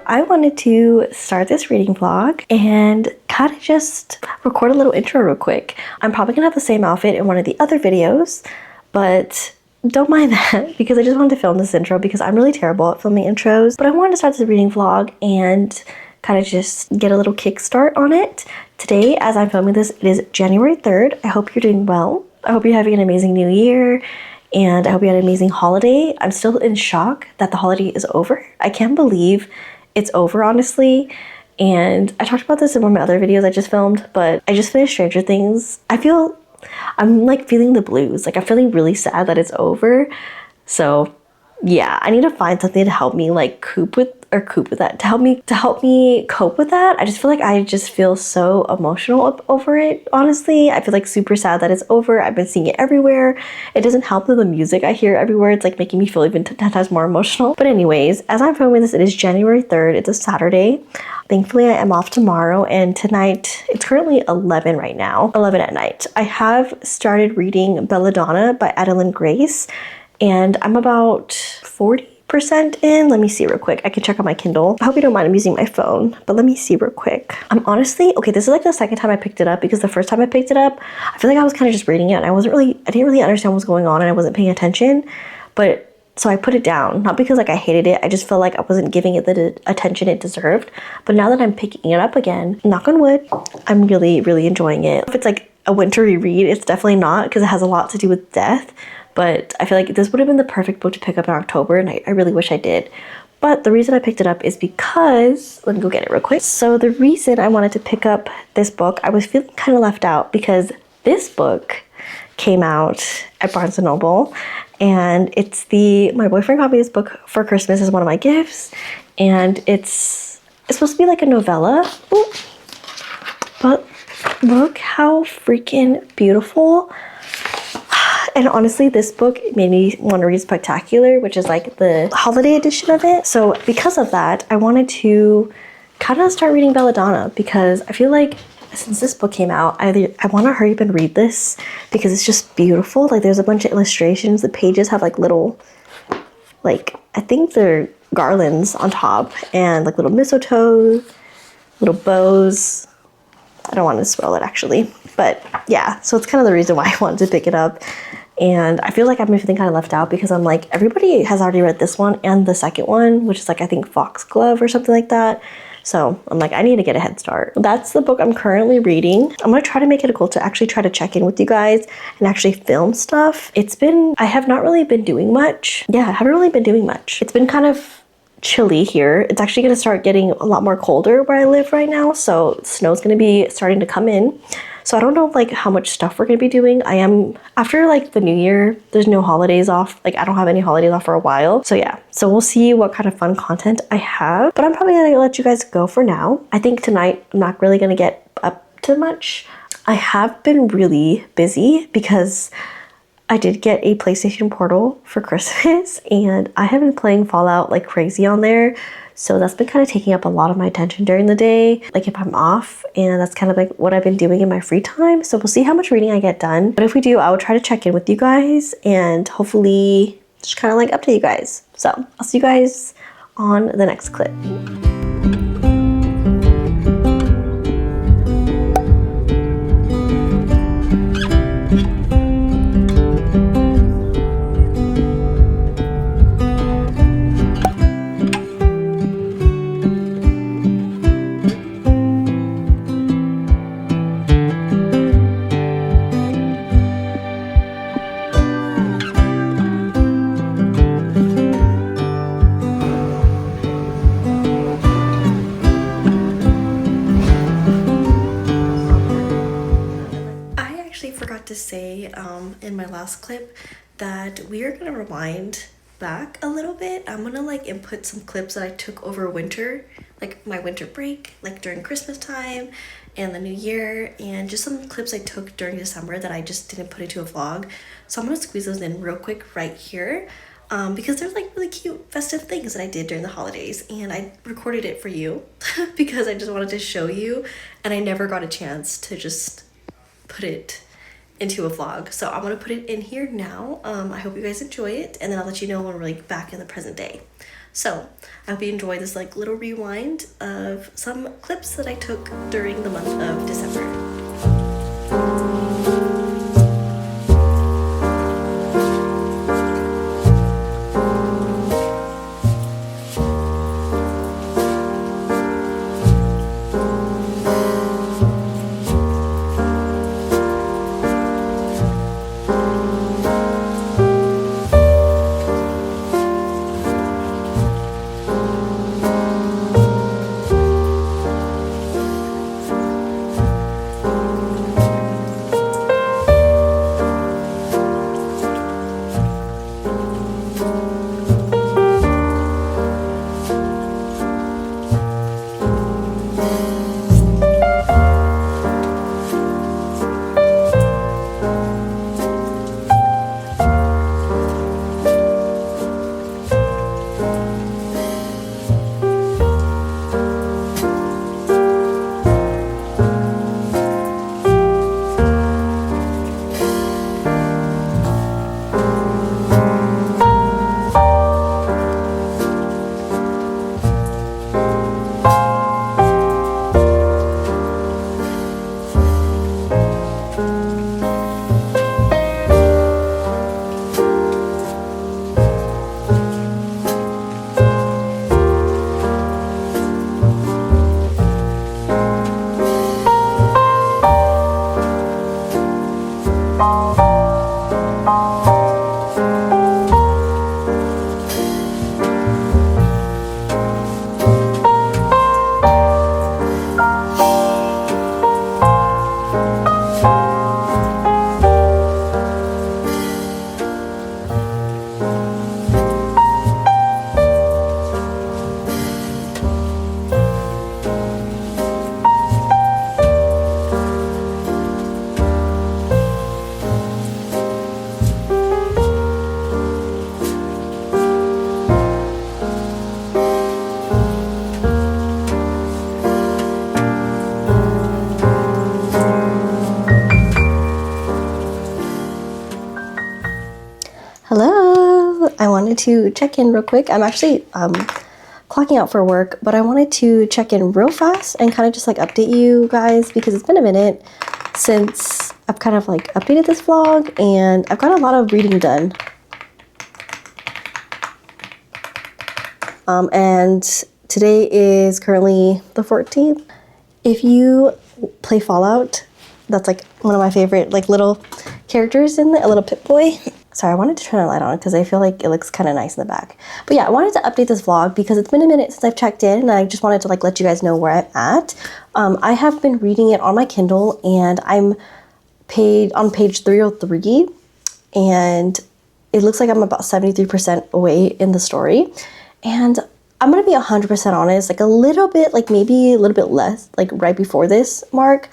I wanted to start this reading vlog and kind of just record a little intro real quick. I'm probably gonna have the same outfit in one of the other videos, but don't mind that because I just wanted to film this intro because I'm really terrible at filming intros. But I wanted to start this reading vlog and kind of just get a little kickstart on it. Today, as I'm filming this, it is January 3rd. I hope you're doing well. I hope you're having an amazing new year. And I hope you had an amazing holiday. I'm still in shock that the holiday is over. I can't believe it's over, honestly. And I talked about this in one of my other videos I just filmed, but I just finished Stranger Things. I'm like feeling the blues. Like I'm feeling really sad that it's over. So yeah, I need to find something to help me like cope with that, to help me cope with that. I just feel like I just feel so emotional over it, honestly. I feel like super sad that it's over. I've been seeing it everywhere. It doesn't help that the music I hear everywhere, it's like making me feel even 10 times more emotional. But anyways, as I'm filming this, it is January 3rd. It's a Saturday. Thankfully, I am off tomorrow, and tonight, it's currently 11 right now, 11 at night. I have started reading Belladonna by Adeline Grace, and I'm about 40% in. Let me see real quick. I can check on my Kindle. I hope you don't mind I'm using my phone, but let me see real quick. I'm honestly, okay, this is like the second time I picked it up because the first time I picked it up, I feel like I was kind of just reading it and I didn't really understand what was going on and I wasn't paying attention. But so I put it down, not because like I hated it, I just felt like I wasn't giving it the attention it deserved. But now that I'm picking it up again, knock on wood, I'm really, really enjoying it. If it's like a wintry read, it's definitely not because it has a lot to do with death. But I feel like this would have been the perfect book to pick up in October, and I really wish I did. But the reason I picked it up is because, let me go get it real quick. So the reason I wanted to pick up this book, I was feeling kind of left out because this book came out at Barnes & Noble, and it's my boyfriend got me this book for Christmas as one of my gifts, and it's supposed to be like a novella. Ooh. But look how freaking beautiful. And honestly, this book made me want to read Spectacular, which is like the holiday edition of it. So because of that, I wanted to kind of start reading Belladonna because I feel like since this book came out, I want to hurry up and read this because it's just beautiful. Like there's a bunch of illustrations. The pages have like little, like I think they're garlands on top and like little mistletoe, little bows. I don't want to spoil it actually, but yeah, so it's kind of the reason why I wanted to pick it up. And I feel like I've been feeling kind of left out because I'm like, everybody has already read this one and the second one, which is like, I think Foxglove or something like that. So I'm like, I need to get a head start. That's the book I'm currently reading. I'm going to try to make it a goal to actually try to check in with you guys and actually film stuff. I have not really been doing much. Yeah, I haven't really been doing much. It's been kind of chilly here. It's actually going to start getting a lot more colder where I live right now. So snow's going to be starting to come in. So I don't know like how much stuff we're going to be doing. After like the new year, there's no holidays off. Like I don't have any holidays off for a while. So yeah, so we'll see what kind of fun content I have. But I'm probably going to let you guys go for now. I think tonight I'm not really going to get up to much. I have been really busy because I did get a PlayStation Portal for Christmas and I have been playing Fallout like crazy on there. So that's been kind of taking up a lot of my attention during the day, like if I'm off, and that's kind of like what I've been doing in my free time. So we'll see how much reading I get done. But if we do, I will try to check in with you guys and hopefully just kind of like update you guys. So I'll see you guys on the next clip. To say in my last clip that we are going to rewind back a little bit, I'm gonna like input some clips that I took over winter, like my winter break, like during Christmas time and the new year, and just some clips I took during December that I just didn't put into a vlog. So I'm gonna squeeze those in real quick right here. Because there's like really cute festive things that I did during the holidays, and I recorded it for you because I just wanted to show you, and I never got a chance to just put it into a vlog. So I'm gonna put it in here now. I hope you guys enjoy it, and then I'll let you know when we're like back in the present day. So I hope you enjoy this like little rewind of some clips that I took during the month of December. Hello, I wanted to check in real quick. I'm actually clocking out for work, but I wanted to check in real fast and kind of just like update you guys because it's been a minute since I've kind of like updated this vlog, and I've got a lot of reading done. And today is currently the 14th. If you play Fallout, that's like one of my favorite like little characters in there, a little Pip-Boy. Sorry, I wanted to turn the light on because I feel like it looks kind of nice in the back. But yeah, I wanted to update this vlog because it's been a minute since I've checked in, and I just wanted to like let you guys know where I'm at. I have been reading it on my Kindle, and I'm on page 303, and it looks like I'm about 73% away in the story. And I'm gonna be 100% honest, like a little bit, like maybe a little bit less, like right before this mark,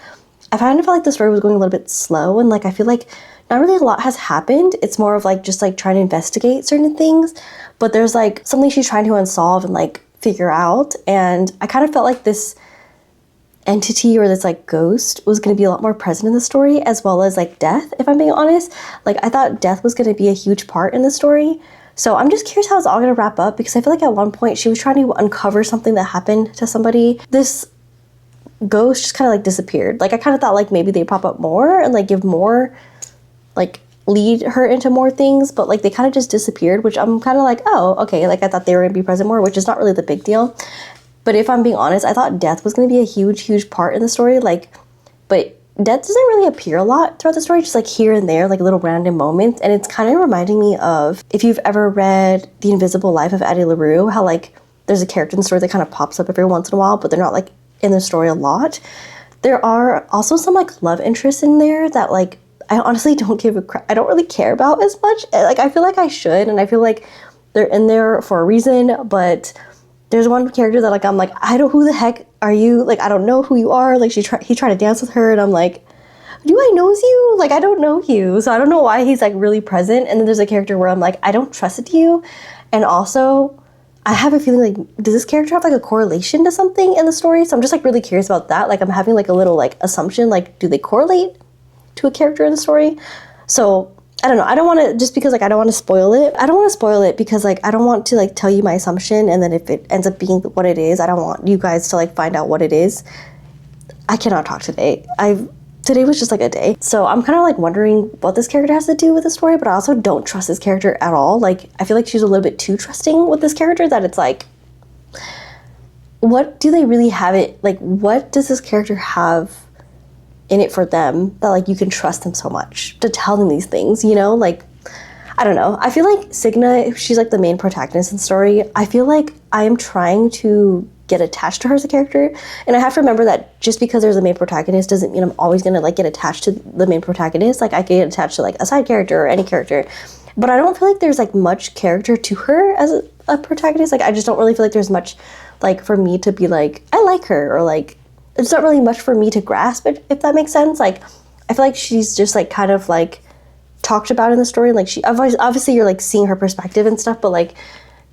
I kind of felt like the story was going a little bit slow, and like I feel like not really a lot has happened. It's more of like just like trying to investigate certain things, but there's like something she's trying to unsolve and like figure out. And I kind of felt like this entity or this like ghost was going to be a lot more present in the story, as well as like death, if I'm being honest. Like I thought death was going to be a huge part in the story. So I'm just curious how it's all going to wrap up, because I feel like at one point she was trying to uncover something that happened to somebody. This ghost just kind of like disappeared. Like I kind of thought like maybe they'd pop up more and like give more, like lead her into more things, but like they kind of just disappeared, which I'm kind of like, oh, okay, like I thought they were gonna be present more, which is not really the big deal. But if I'm being honest, I thought death was gonna be a huge part in the story, like, but death doesn't really appear a lot throughout the story, just like here and there, like little random moments. And it's kind of reminding me of, if you've ever read The Invisible Life of Addie LaRue, how like there's a character in the story that kind of pops up every once in a while, but they're not like in the story a lot. There are also some like love interests in there that like I honestly don't give a crap. I don't really care about as much. Like I feel like I should, and I feel like they're in there for a reason, but there's one character that like I'm like, I don't, who the heck are you? Like, I don't know who you are. Like he tried to dance with her, and I'm like, do I knows you? Like, I don't know you. So I don't know why he's like really present. And then there's a character where I'm like, I don't trust you. And also, I have a feeling like, does this character have like a correlation to something in the story? So I'm just like really curious about that. Like I'm having like a little like assumption, like do they correlate to a character in the story? So I don't know. I don't want to, just because like I don't want to spoil it. I don't want to spoil it because like I don't want to like tell you my assumption, and then if it ends up being what it is, I don't want you guys to like find out what it is. I cannot talk today. Today was just like a day. So I'm kind of like wondering what this character has to do with the story, but I also don't trust this character at all. Like, I feel like she's a little bit too trusting with this character, that it's like, what do they really have it? Like, what does this character have in it for them that like you can trust them so much to tell them these things, you know? Like, I don't know. I feel like Signa, she's like the main protagonist in the story. I feel like I am trying to get attached to her as a character, and I have to remember that just because there's a main protagonist doesn't mean I'm always gonna like get attached to the main protagonist. Like I can get attached to like a side character or any character, but I don't feel like there's like much character to her as a protagonist. Like I just don't really feel like there's much like for me to be like I like her, or like it's not really much for me to grasp it, if that makes sense. Like I feel like she's just like kind of like talked about in the story. Like she obviously you're like seeing her perspective and stuff, but like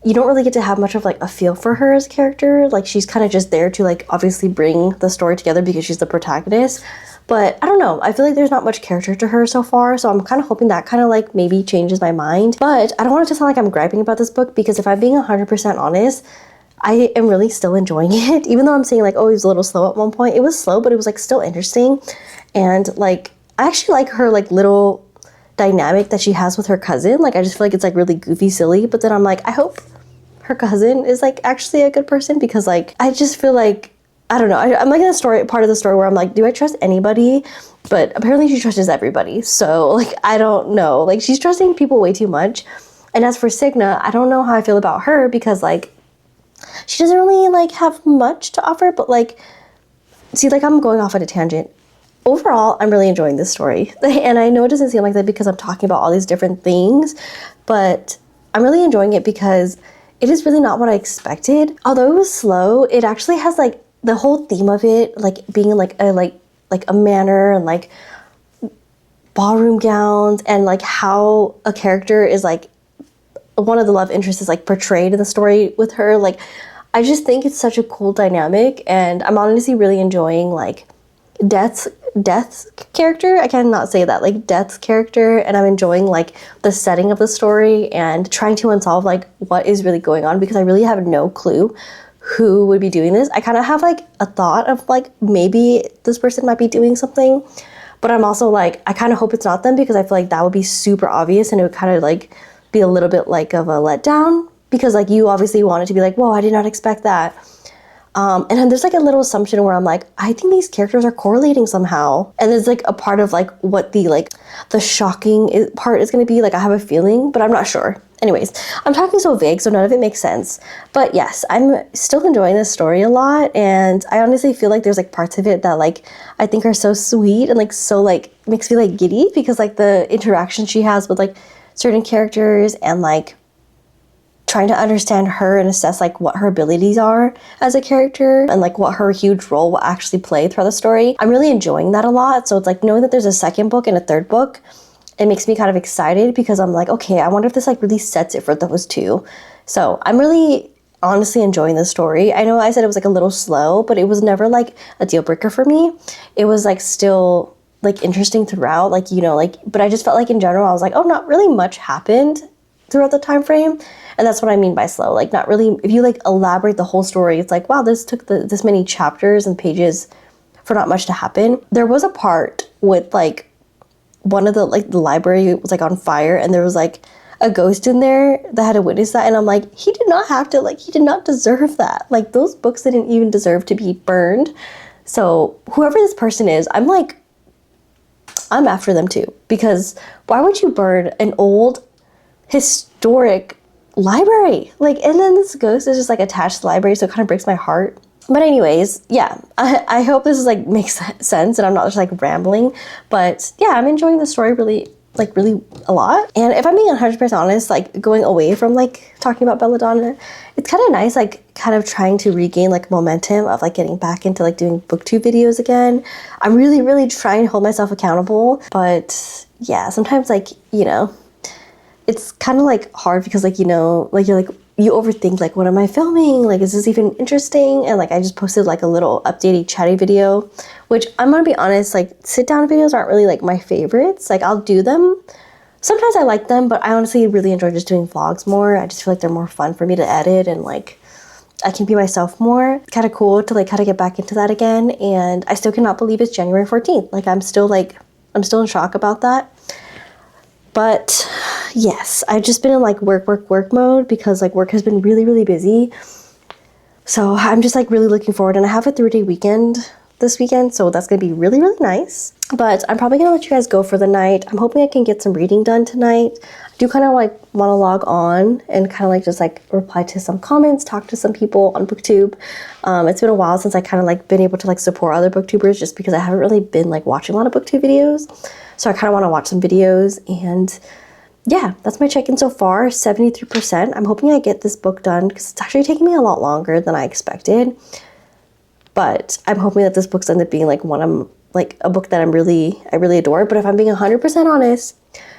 you don't really get to have much of like a feel for her as a character. Like she's kind of just there to like obviously bring the story together because she's the protagonist. But I don't know, I feel like there's not much character to her so far, so I'm kind of hoping that kind of like maybe changes my mind. But I don't want it to sound like I'm griping about this book, because if I'm being 100% honest, I am really still enjoying it. Even though I'm saying like, oh, it was a little slow at one point. It was slow, but it was like still interesting. And like I actually like her like little dynamic that she has with her cousin. Like I just feel like it's like really goofy, silly, but then I'm like, I hope her cousin is like actually a good person, because like I just feel like, I don't know, I'm like in the part of the story where I'm like, do I trust anybody? But apparently she trusts everybody, so like I don't know, like she's trusting people way too much. And as for Signa, I don't know how I feel about her, because like she doesn't really like have much to offer. But like, see, like I'm going off on a tangent. Overall, I'm really enjoying this story, and I know it doesn't seem like that because I'm talking about all these different things, but I'm really enjoying it because it is really not what I expected. Although it was slow, it actually has like the whole theme of it, like being in like a manor and like ballroom gowns, and like how a character is like one of the love interests is like portrayed in the story with her. Like I just think it's such a cool dynamic, and I'm honestly really enjoying like Death's character. I cannot say that, like Death's character, and I'm enjoying like the setting of the story and trying to unsolve like what is really going on, because I really have no clue who would be doing this. I kind of have like a thought of like maybe this person might be doing something, but I'm also like, I kind of hope it's not them, because I feel like that would be super obvious, and it would kind of like be a little bit like of a letdown, because like you obviously want it to be like, whoa, I did not expect that. And then there's like a little assumption where I'm like, I think these characters are correlating somehow. And there's like a part of like what the shocking part is going to be. Like I have a feeling, but I'm not sure. Anyways, I'm talking so vague, so none of it makes sense. But yes, I'm still enjoying this story a lot. And I honestly feel like there's like parts of it that like I think are so sweet and like so like makes me like giddy, because like the interaction she has with like certain characters, and like trying to understand her and assess like what her abilities are as a character, and like what her huge role will actually play throughout the story. I'm really enjoying that a lot. So it's like knowing that there's a second book and a third book, it makes me kind of excited, because I'm like, okay, I wonder if this like really sets it for those two. So I'm really honestly enjoying the story. I know I said it was like a little slow, but it was never like a deal breaker for me. It was like still like interesting throughout, like, you know, like, but I just felt like in general I was like, oh, not really much happened throughout the time frame. And that's what I mean by slow. Like not really, if you like elaborate the whole story, it's like, wow, this took this many chapters and pages for not much to happen. There was a part with like one of the library was like on fire, and there was like a ghost in there that had to witness that, and I'm like, he did not deserve that. Like those books didn't even deserve to be burned. So whoever this person is, I'm like, I'm after them too, because why would you burn an old historic library? Like, and then this ghost is just like attached to the library, so it kind of breaks my heart. But anyways, yeah, I hope this is like makes sense and I'm not just like rambling. But yeah, I'm enjoying the story really like really a lot. And if I'm being 100% honest, like going away from like talking about Belladonna, it's kind of nice, like kind of trying to regain like momentum of like getting back into like doing booktube videos again. I'm really trying to hold myself accountable, but yeah, sometimes like, you know, it's kind of like hard because like, you know, like you're like, you overthink like, what am I filming? Like, is this even interesting? And like, I just posted like a little updated chatty video, which I'm gonna be honest, like sit down videos aren't really like my favorites. Like I'll do them. Sometimes I like them, but I honestly really enjoy just doing vlogs more. I just feel like they're more fun for me to edit and like, I can be myself more. It's kind of cool to like kind of get back into that again. And I still cannot believe it's January 14th. Like I'm still in shock about that. But yes, I've just been in like work mode because like work has been really busy. So I'm just like really looking forward, and I have a 3-day weekend this weekend, so that's gonna be really nice. But I'm probably gonna let you guys go for the night. I'm hoping I can get some reading done tonight. I do kind of like want to log on and kind of like just like reply to some comments, talk to some people on booktube. It's been a while since I kind of like been able to like support other booktubers, just because I haven't really been like watching a lot of booktube videos. So I kind of want to watch some videos, and yeah, that's my check-in so far, 73%. I'm hoping I get this book done because it's actually taking me a lot longer than I expected. But I'm hoping that this book's ends up being like a book that I really adore. But if I'm being 100% honest,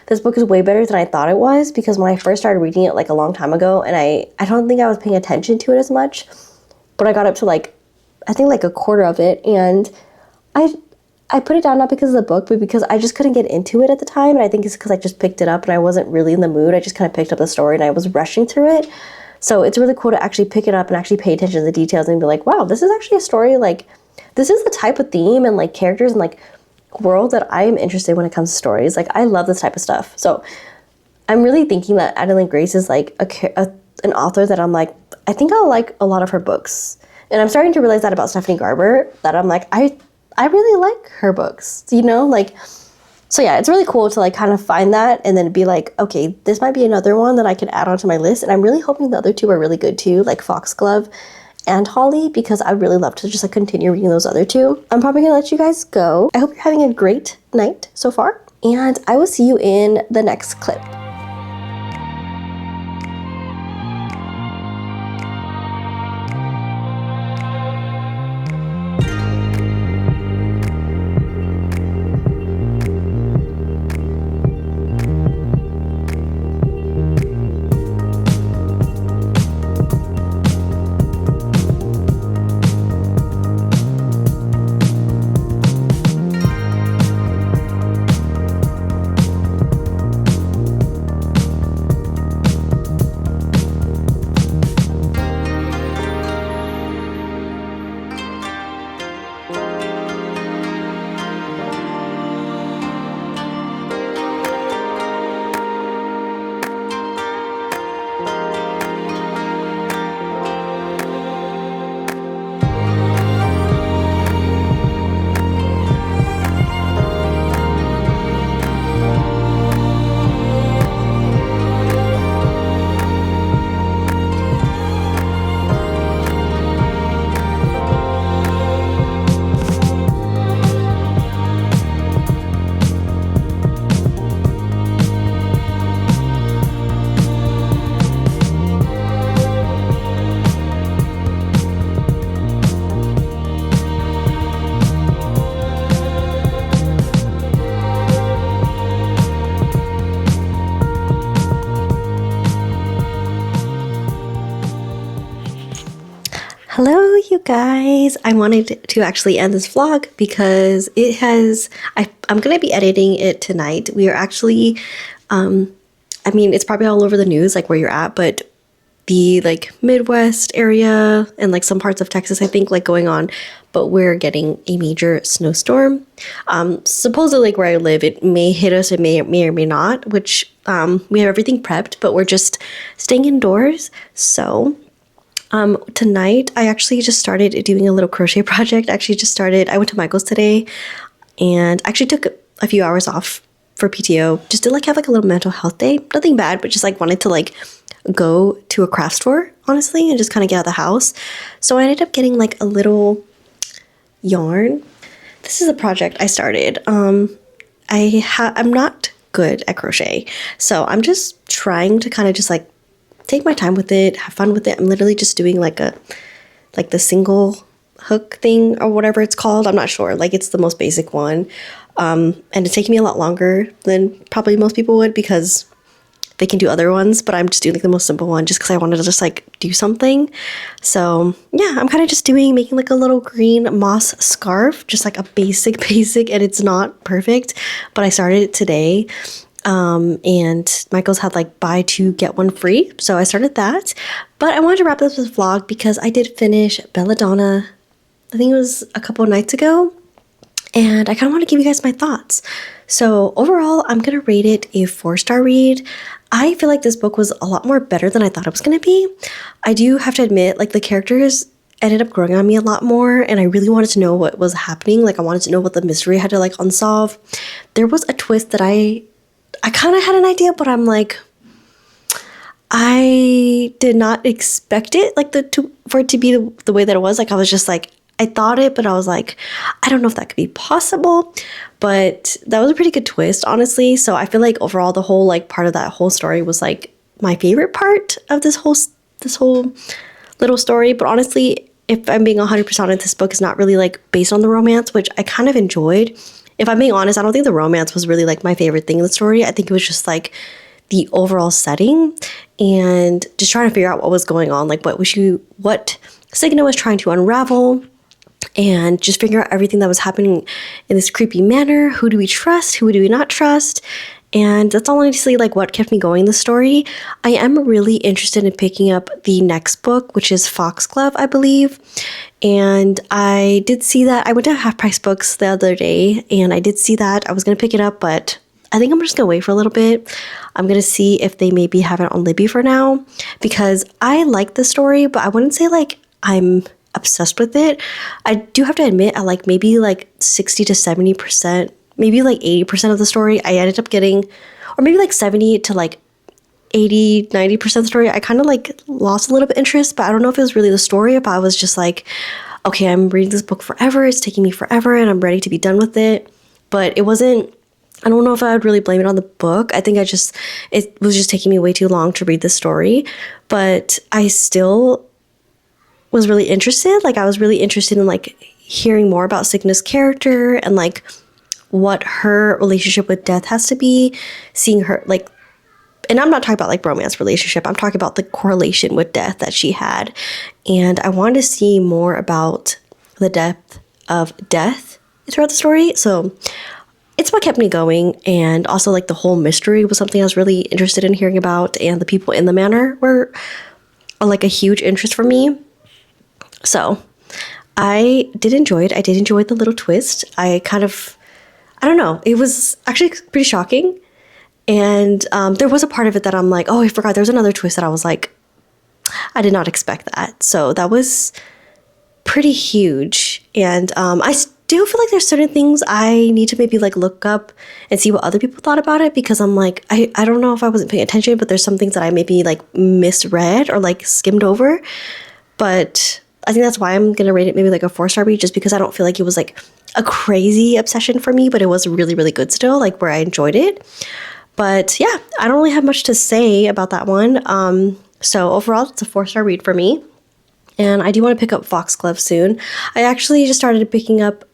this book is way better than I thought it was, because when I first started reading it like a long time ago, and I don't think I was paying attention to it as much, but I got up to like, I think like a quarter of it, and I put it down not because of the book, but because I just couldn't get into it at the time. And I think it's because I just picked it up and I wasn't really in the mood. I just kind of picked up the story and I was rushing through it. So it's really cool to actually pick it up and actually pay attention to the details and be like, wow, this is actually a story. Like, this is the type of theme and like characters and like world that I am interested in when it comes to stories. Like, I love this type of stuff. So I'm really thinking that Adelaide Grace is like an author that I'm like, I think I'll like a lot of her books. And I'm starting to realize that about Stephanie Garber, that I'm like, I really like her books, you know, like, so yeah, it's really cool to like kind of find that and then be like, okay, this might be another one that I can add onto my list. And I'm really hoping the other two are really good too, like Foxglove and Holly, because I'd really love to just like continue reading those other two. I'm probably gonna let you guys go. I hope you're having a great night so far, and I will see you in the next clip. Hello, you guys. I wanted to actually end this vlog because I'm going to be editing it tonight. We are actually, I mean, it's probably all over the news, like where you're at, but the like Midwest area and like some parts of Texas, I think, like going on, but we're getting a major snowstorm. Supposedly like where I live, it may hit us, it may or may not, which we have everything prepped, but we're just staying indoors. So tonight I actually just started doing a little crochet project. I went to Michael's today and actually took a few hours off for PTO just to like have like a little mental health day. Nothing bad, but just like wanted to like go to a craft store, honestly, and just kind of get out of the house. So I ended up getting like a little yarn. This is a project I started. I'm not good at crochet. So I'm just trying to kind of just like take my time with it, have fun with it. I'm literally just doing like the single hook thing or whatever it's called. I'm not sure. Like it's the most basic one. And it's taking me a lot longer than probably most people would because they can do other ones, but I'm just doing like the most simple one just because I wanted to just like do something. So yeah, I'm kind of just making like a little green moss scarf, just like a basic, and it's not perfect, but I started it today. And Michael's had like buy two, get one free. So I started that, but I wanted to wrap this vlog because I did finish Belladonna, I think it was a couple of nights ago. And I kind of want to give you guys my thoughts. So overall, I'm going to rate it a 4-star read. I feel like this book was a lot more better than I thought it was going to be. I do have to admit, like the characters ended up growing on me a lot more, and I really wanted to know what was happening. Like I wanted to know what the mystery had to like unsolve. There was a twist that I kind of had an idea, but I'm like, I did not expect it like for it to be the way that it was. Like I was just like, I thought it, but I was like, I don't know if that could be possible. But that was a pretty good twist, honestly. So I feel like overall, the whole like part of that whole story was like my favorite part of this whole little story. But honestly, if I'm being 100% honest, this book is not really like based on the romance, which I kind of enjoyed. If I'm being honest, I don't think the romance was really like my favorite thing in the story. I think it was just like the overall setting and just trying to figure out what was going on, like what Signa was trying to unravel. And just figure out everything that was happening in this creepy manner. Who do we trust? Who do we not trust? And that's all honestly like what kept me going in the story. I am really interested in picking up the next book, which is Foxglove, I believe. And I did see that. I went to Half Price Books the other day, and I did see that. I was going to pick it up, but I think I'm just going to wait for a little bit. I'm going to see if they maybe have it on Libby for now, because I like the story, but I wouldn't say like I'm obsessed with it. I do have to admit, I like maybe like 60 to 70%, maybe like 80% of the story I ended up getting, or maybe like 70 to like 80, 90% of the story. I kind of like lost a little bit of interest, but I don't know if it was really the story, if I was just like, okay, I'm reading this book forever, it's taking me forever, and I'm ready to be done with it. But it wasn't, I don't know if I would really blame it on the book. I think it was just taking me way too long to read the story, but I still was really interested. Like I was really interested in like hearing more about Signa's character and like what her relationship with death has to be, seeing her like, and I'm not talking about like romance relationship, I'm talking about the correlation with death that she had. And I wanted to see more about the depth of death throughout the story. So it's what kept me going. And also like the whole mystery was something I was really interested in hearing about, and the people in the manor were like a huge interest for me. So I did enjoy it. I did enjoy the little twist. I don't know. It was actually pretty shocking. And there was a part of it that I'm like, oh, I forgot. There's another twist that I was like, I did not expect that. So that was pretty huge. And I do feel like there's certain things I need to maybe like look up and see what other people thought about it, because I'm like, I don't know if I wasn't paying attention, but there's some things that I maybe like misread or like skimmed over. But I think that's why I'm going to rate it maybe like a 4-star read, just because I don't feel like it was like a crazy obsession for me, but it was really, really good still, like where I enjoyed it. But yeah, I don't really have much to say about that one. So overall, it's a 4-star read for me. And I do want to pick up Foxglove soon. I actually just started picking up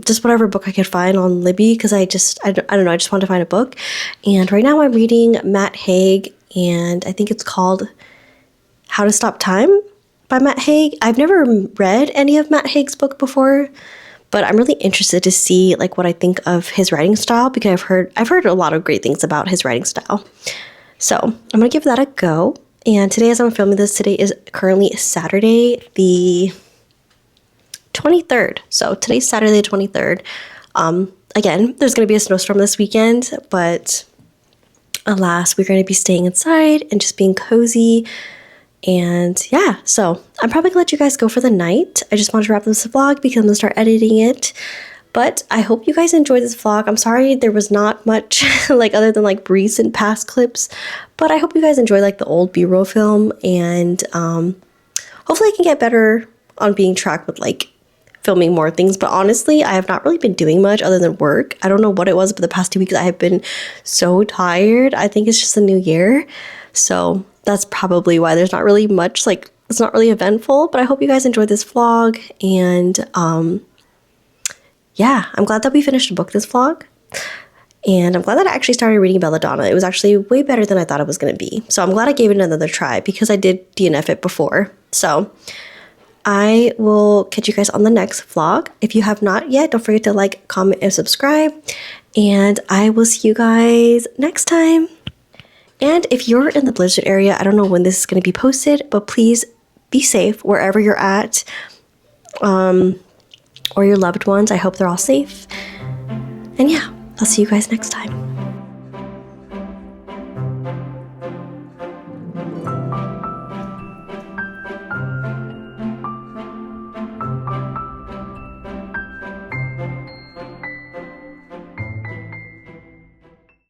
just whatever book I could find on Libby, because I don't know, I just wanted to find a book. And right now I'm reading Matt Haig, and I think it's called How to Stop Time by Matt Haig. I've never read any of Matt Haig's book before, but I'm really interested to see like what I think of his writing style, because I've heard a lot of great things about his writing style. So I'm gonna give that a go. And today, as I'm filming this, today is currently Saturday the 23rd. So today's Saturday the 23rd. Again, there's gonna be a snowstorm this weekend, but alas, we're gonna be staying inside and just being cozy. And yeah, so I'm probably gonna let you guys go for the night. I just wanted to wrap up this vlog because I'm gonna start editing it. But I hope you guys enjoyed this vlog. I'm sorry there was not much like other than like recent past clips, but I hope you guys enjoy like the old B-roll film, and hopefully I can get better on being tracked with like filming more things, but honestly, I have not really been doing much other than work. I don't know what it was, but the past 2 weeks I have been so tired. I think it's just the new year. So that's probably why there's not really much, like, it's not really eventful, but I hope you guys enjoyed this vlog. And yeah, I'm glad that we finished a book this vlog. And I'm glad that I actually started reading Belladonna. It was actually way better than I thought it was going to be. So I'm glad I gave it another try because I did DNF it before. So I will catch you guys on the next vlog. If you have not yet, don't forget to like, comment, and subscribe. And I will see you guys next time. And if you're in the Blizzard area, I don't know when this is going to be posted, but please be safe wherever you're at. Or your loved ones. I hope they're all safe. And yeah, I'll see you guys next time.